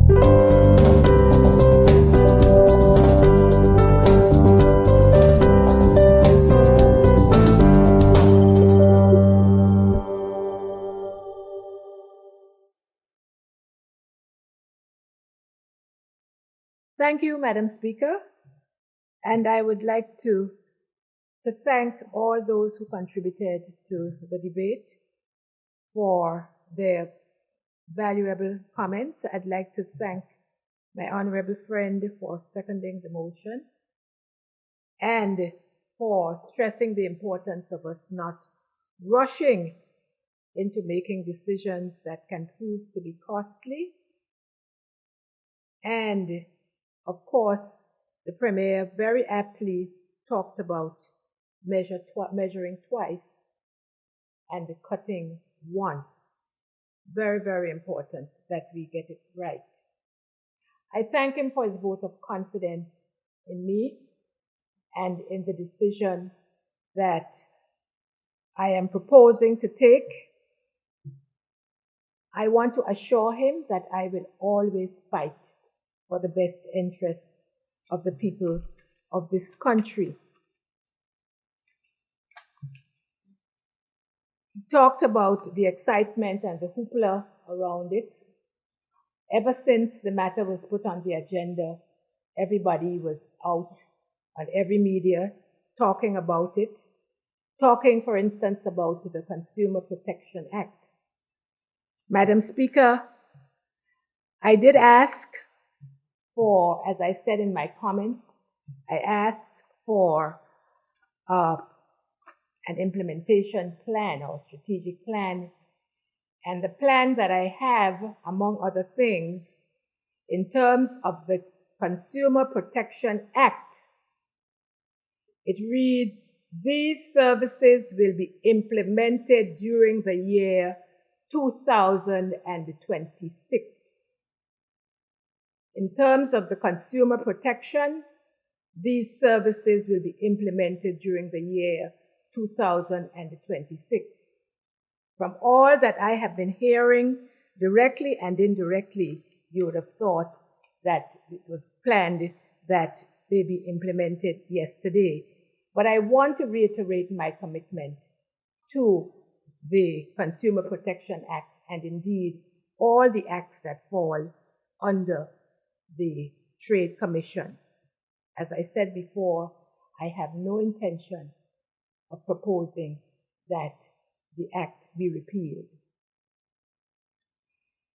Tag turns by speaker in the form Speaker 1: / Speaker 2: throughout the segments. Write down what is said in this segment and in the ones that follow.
Speaker 1: Thank you, Madam Speaker. And I would like to thank all those who contributed to the debate for their valuable comments. I'd like to thank my honorable friend for seconding the motion and for stressing the importance of us not rushing into making decisions that can prove to be costly. And of course, the Premier very aptly talked about measuring twice and cutting once. Very, very important that we get it right. I thank him for his vote of confidence in me and in the decision that I am proposing to take. I want to assure him that I will always fight for the best interests of the people of this country. He talked about the excitement and the hoopla around it. Ever since the matter was put on the agenda, everybody was out on every media talking about it, talking, for instance, about the Consumer Protection Act. Madam Speaker, I did ask for, as I said in my comments, I asked for an implementation plan or strategic plan. And the plan that I have, among other things, in terms of the Consumer Protection Act, it reads, these services will be implemented during the year 2026. In terms of the consumer protection, these services will be implemented during the year 2026. From all that I have been hearing, directly and indirectly, you would have thought that it was planned that they be implemented yesterday. But I want to reiterate my commitment to the Consumer Protection Act and indeed all the acts that fall under the Trade Commission. As I said before, I have no intention of proposing that the act be repealed.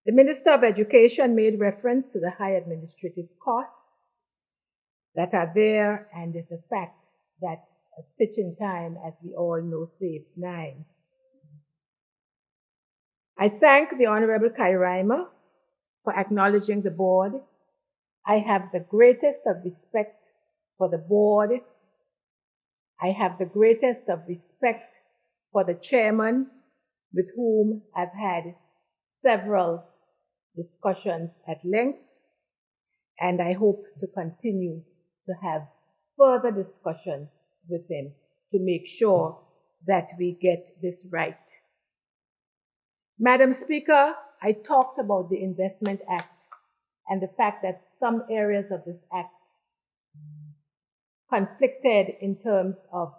Speaker 1: The Minister of Education made reference to the high administrative costs that are there and the fact that a stitch in time, as we all know, saves 9. I thank the Honorable Kyrima for acknowledging the board. I have the greatest of respect for the board. I have the greatest of respect for the chairman, with whom I've had several discussions at length, and I hope to continue to have further discussion with him to make sure that we get this right. Madam Speaker, I talked about the Investment Act and the fact that some areas of this act conflicted in terms of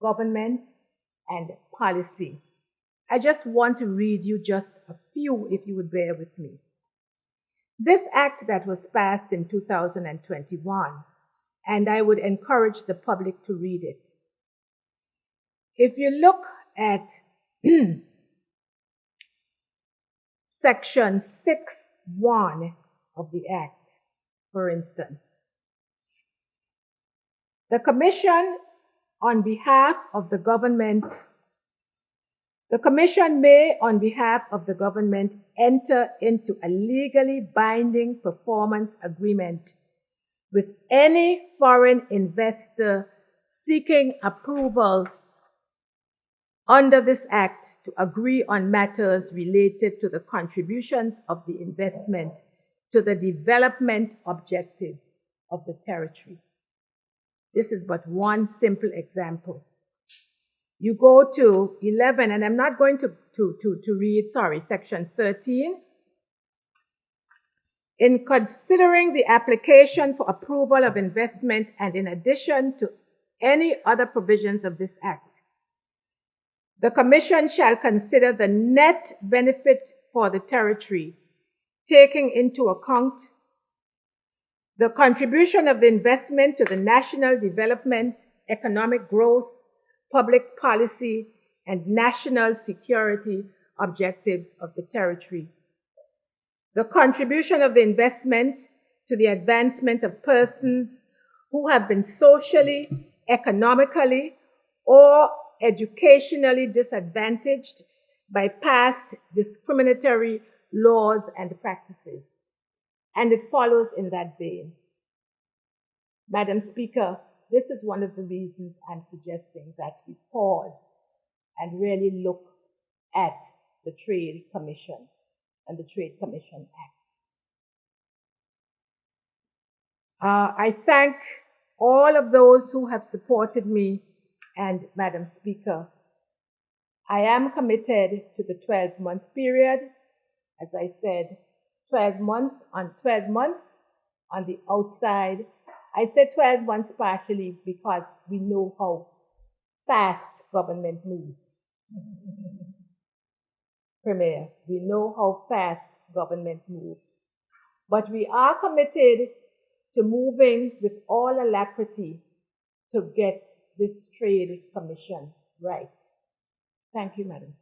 Speaker 1: government and policy. I just want to read you just a few, if you would bear with me. This act that was passed in 2021, and I would encourage the public to read it. If you look at Section 6(1) of the Act, for instance, the Commission, on behalf of the government, the Commission may, on behalf of the government, enter into a legally binding performance agreement with any foreign investor seeking approval under this Act to agree on matters related to the contributions of the investment to the development objectives of the territory. This is but one simple example. You go to 11, and I'm not going to read, Section 13. In considering the application for approval of investment and in addition to any other provisions of this Act, the Commission shall consider the net benefit for the territory, taking into account the contribution of the investment to the national development, economic growth, public policy, and national security objectives of the territory. The contribution of the investment to the advancement of persons who have been socially, economically, or educationally disadvantaged by past discriminatory laws and practices. And it follows in that vein. Madam Speaker, this is one of the reasons I'm suggesting that we pause and really look at the Trade Commission and the Trade Commission Act. I thank all of those who have supported me, and Madam Speaker, I am committed to the 12-month period. As I said, 12 months on the outside. I said 12 months partially because we know how fast government moves. Premier, we know how fast government moves. But we are committed to moving with all alacrity to get this Trade Commission right. Thank you, Madam